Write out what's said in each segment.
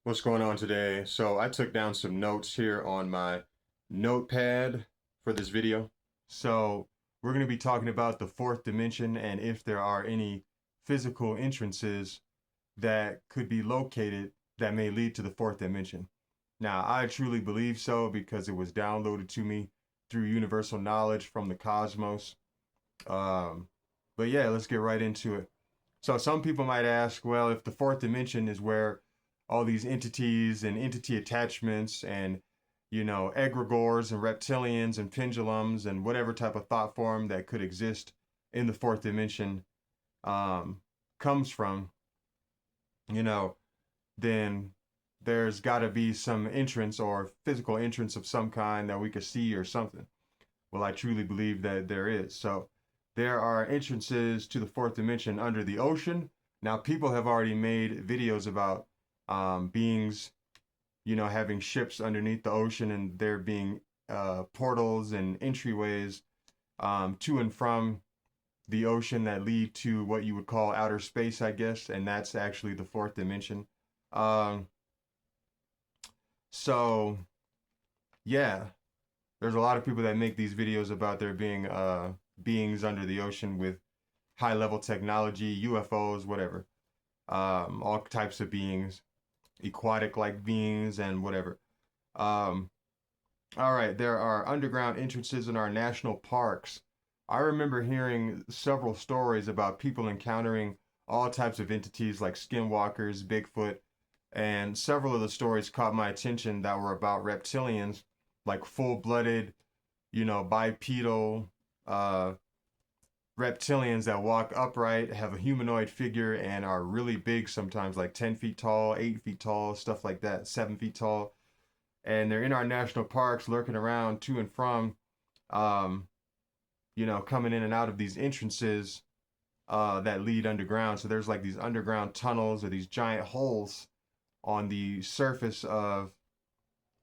What's going on today? So I took down some notes here on my notepad for this video. So we're going to be talking about the fourth dimension and if there are any physical entrances that could be located that may lead to the fourth dimension. Now, I truly believe so because it was downloaded to me through universal knowledge from the cosmos. Um, but yeah, let's get right into it. So some people might ask, well, if the fourth dimension is where all these entities and entity attachments and egregores and reptilians and pendulums and whatever type of thought form that could exist in the fourth dimension um, comes from, you know, then there's got to be some entrance or physical entrance of some kind that we could see or something. Well, I truly believe that there is. So there are entrances to the fourth dimension under the ocean. Now, people have already made videos about beings, having ships underneath the ocean and there being portals and entryways to and from the ocean that lead to what you would call outer space, I guess, and that's actually the fourth dimension. Um, so, yeah, there's a lot of people that make these videos about there being beings under the ocean with high level technology, UFOs, whatever, all types of beings, aquatic like beings, and whatever. Um, all right, there are underground entrances in our national parks. I remember hearing several stories about people encountering all types of entities like skinwalkers, Bigfoot, and several of the stories caught my attention that were about reptilians, like full-blooded, bipedal uh, reptilians that walk upright, have a humanoid figure, and are really big sometimes, like 10 feet tall, 8 feet tall, stuff like that, 7 feet tall. And they're in our national parks, lurking around to and from, um, coming in and out of these entrances that lead underground. So there's like these underground tunnels or these giant holes on the surface of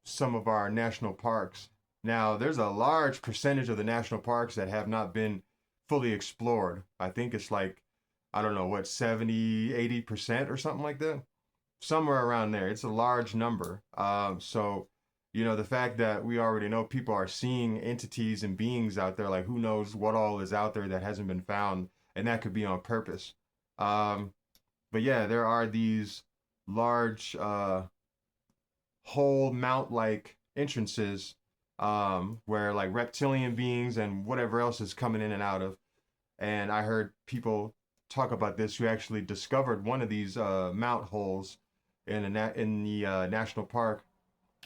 some of our national parks. Now, there's a large percentage of the national parks that have not been fully explored. I think it's like, I don't know, what, 70, 80% or something like that? Somewhere around there. It's a large number. The fact that we already know people are seeing entities and beings out there, like who knows what all is out there that hasn't been found, and that could be on purpose. Um, but yeah, there are these large whole mount like entrances where like reptilian beings and whatever else is coming in and out of. And I heard people talk about this who actually discovered one of these mount holes in the national park.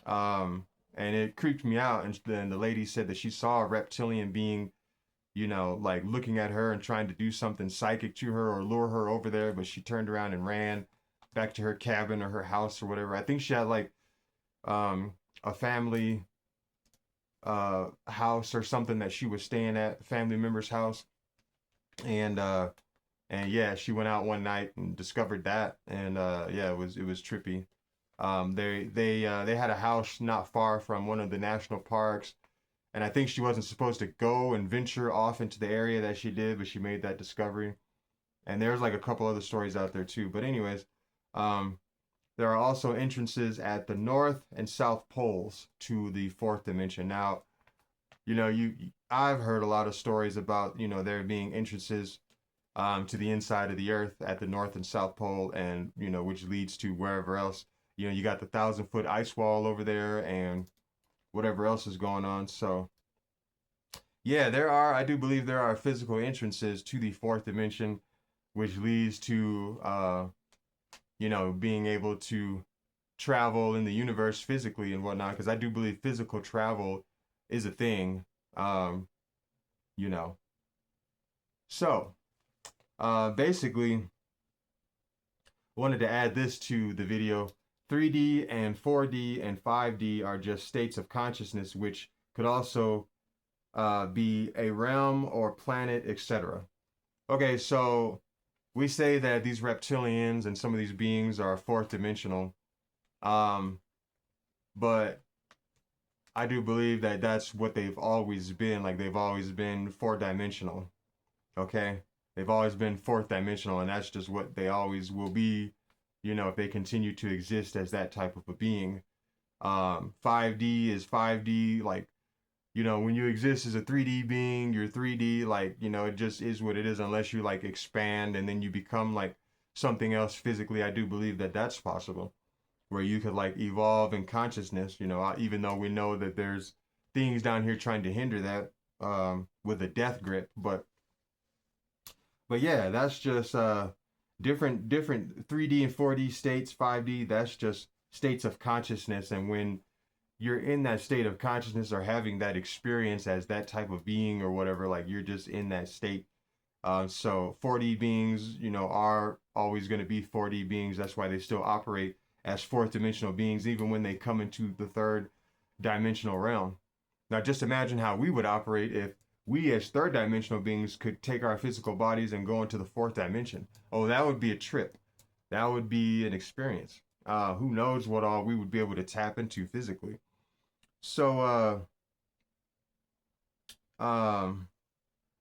And it creeped me out. And then the lady said that she saw a reptilian being, like looking at her and trying to do something psychic to her or lure her over there, but she turned around and ran back to her cabin or her house or whatever. I think she had like um, a family house or something that she was staying at, a family member's house, and yeah, she went out one night and discovered that, and yeah, it was trippy. They had a house not far from one of the national parks, and I think she wasn't supposed to go and venture off into the area that she did, but she made that discovery. And there's like a couple other stories out there too. But anyways, um, there are also entrances at the north and south poles to the fourth dimension. Now, I've heard a lot of stories about there being entrances to the inside of the earth at the north and south pole, and which leads to wherever else. You got the 1,000 foot ice wall over there and whatever else is going on. So yeah, I do believe there are physical entrances to the fourth dimension, which leads to being able to travel in the universe physically and whatnot, because I do believe physical travel is a thing. Um, you know. So basically, wanted to add this to the video. 3D and 4D and 5D are just states of consciousness, which could also be a realm or planet, etc. Okay, so we say that these reptilians and some of these beings are fourth dimensional, um, but I do believe that that's what they've always been. Like they've always been four dimensional. Okay, they've always been fourth dimensional, and that's just what they always will be if they continue to exist as that type of a being. 5D is 5D, like, when you exist as a 3D being, you're 3D, like, it just is what it is unless you like expand and then you become like something else physically. I do believe that that's possible where you could like evolve in consciousness, even though we know that there's things down here trying to hinder that with a death grip. But yeah, that's just different 3D and 4D states, 5D, that's just states of consciousness. And when you're in that state of consciousness or having that experience as that type of being or whatever, like you're just in that state. So 4D beings, are always going to be 4D beings. That's why they still operate as fourth dimensional beings, even when they come into the third dimensional realm. Now, just imagine how we would operate if we, as third dimensional beings, could take our physical bodies and go into the fourth dimension. Oh, that would be a trip. That would be an experience. Who knows what all we would be able to tap into physically. So, um,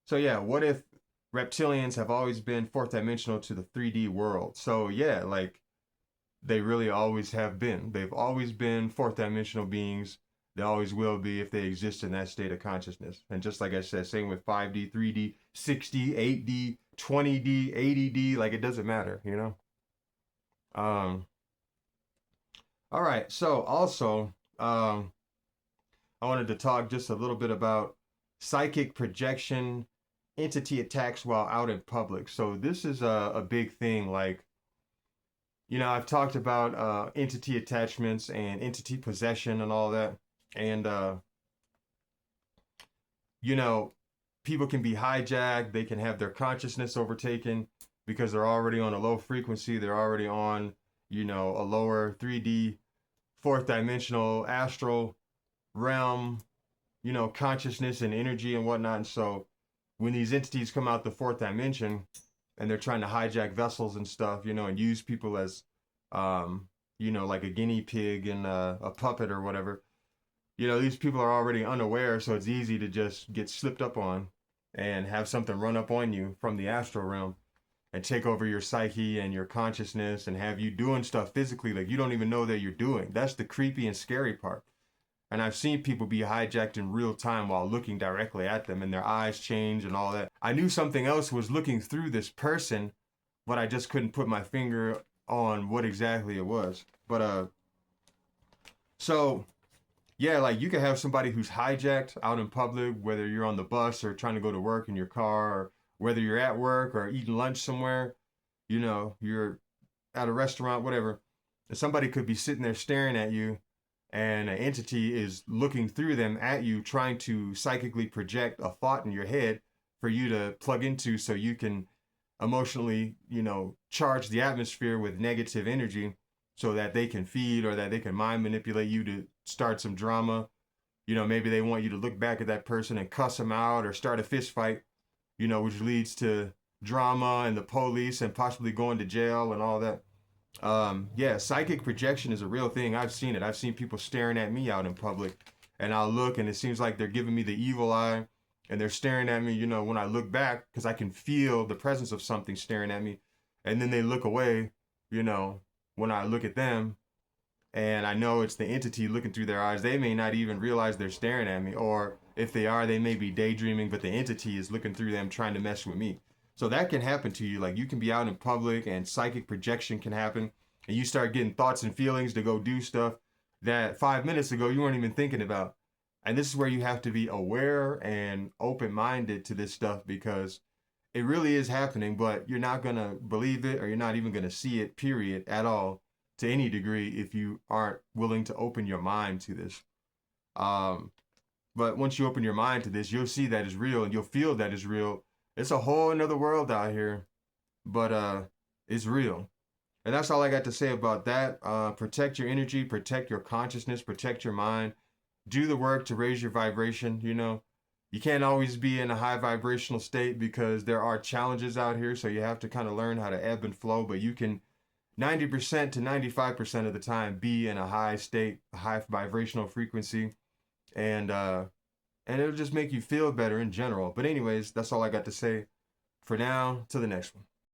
so yeah, what if reptilians have always been fourth dimensional to the 3D world? So yeah, like they really always have been. They've always been fourth dimensional beings. They always will be if they exist in that state of consciousness. And just like I said, same with 5D, 3D, 6D, 8D, 20D, 80D, like it doesn't matter. Um, all right. So also, I wanted to talk just a little bit about psychic projection, entity attacks while out in public. So this is a big thing. Like, I've talked about entity attachments and entity possession and all that. And, you know, people can be hijacked. They can have their consciousness overtaken because they're already on a low frequency. They're already on, a lower 3D, fourth dimensional, astral realm, consciousness and energy and whatnot. And so when these entities come out the fourth dimension and they're trying to hijack vessels and stuff, and use people as, like a guinea pig and a puppet or whatever, these people are already unaware. So it's easy to just get slipped up on and have something run up on you from the astral realm and take over your psyche and your consciousness and have you doing stuff physically like you don't even know that you're doing. That's the creepy and scary part. And I've seen people be hijacked in real time while looking directly at them and their eyes change and all that. I knew something else was looking through this person, but I just couldn't put my finger on what exactly it was. So yeah, like you could have somebody who's hijacked out in public, whether you're on the bus or trying to go to work in your car, or whether you're at work or eating lunch somewhere, you're at a restaurant, whatever. And somebody could be sitting there staring at you and an entity is looking through them at you, trying to psychically project a thought in your head for you to plug into so you can emotionally, charge the atmosphere with negative energy so that they can feed or that they can mind manipulate you to start some drama. Maybe they want you to look back at that person and cuss them out or start a fist fight, which leads to drama and the police and possibly going to jail and all that. Yeah, psychic projection is a real thing. I've seen it. I've seen people staring at me out in public, and I'll look, and it seems like they're giving me the evil eye, and they're staring at me. When I look back, because I can feel the presence of something staring at me, and then they look away. When I look at them, and I know it's the entity looking through their eyes. They may not even realize they're staring at me, or if they are, they may be daydreaming, but the entity is looking through them trying to mess with me. So that can happen to you. Like you can be out in public and psychic projection can happen, and you start getting thoughts and feelings to go do stuff that 5 minutes ago you weren't even thinking about. And this is where you have to be aware and open minded to this stuff because it really is happening, but you're not going to believe it or you're not even going to see it, period, at all, to any degree, if you aren't willing to open your mind to this. But once you open your mind to this, you'll see that it's real and you'll feel that it's real. It's a whole another world out here, but it's real. And that's all I got to say about that. Protect your energy, protect your consciousness, protect your mind. Do the work to raise your vibration. You can't always be in a high vibrational state because there are challenges out here. So you have to kind of learn how to ebb and flow. But you can 90% to 95% of the time be in a high state, a high vibrational frequency. And it'll just make you feel better in general. But anyways, that's all I got to say for now. To the next one.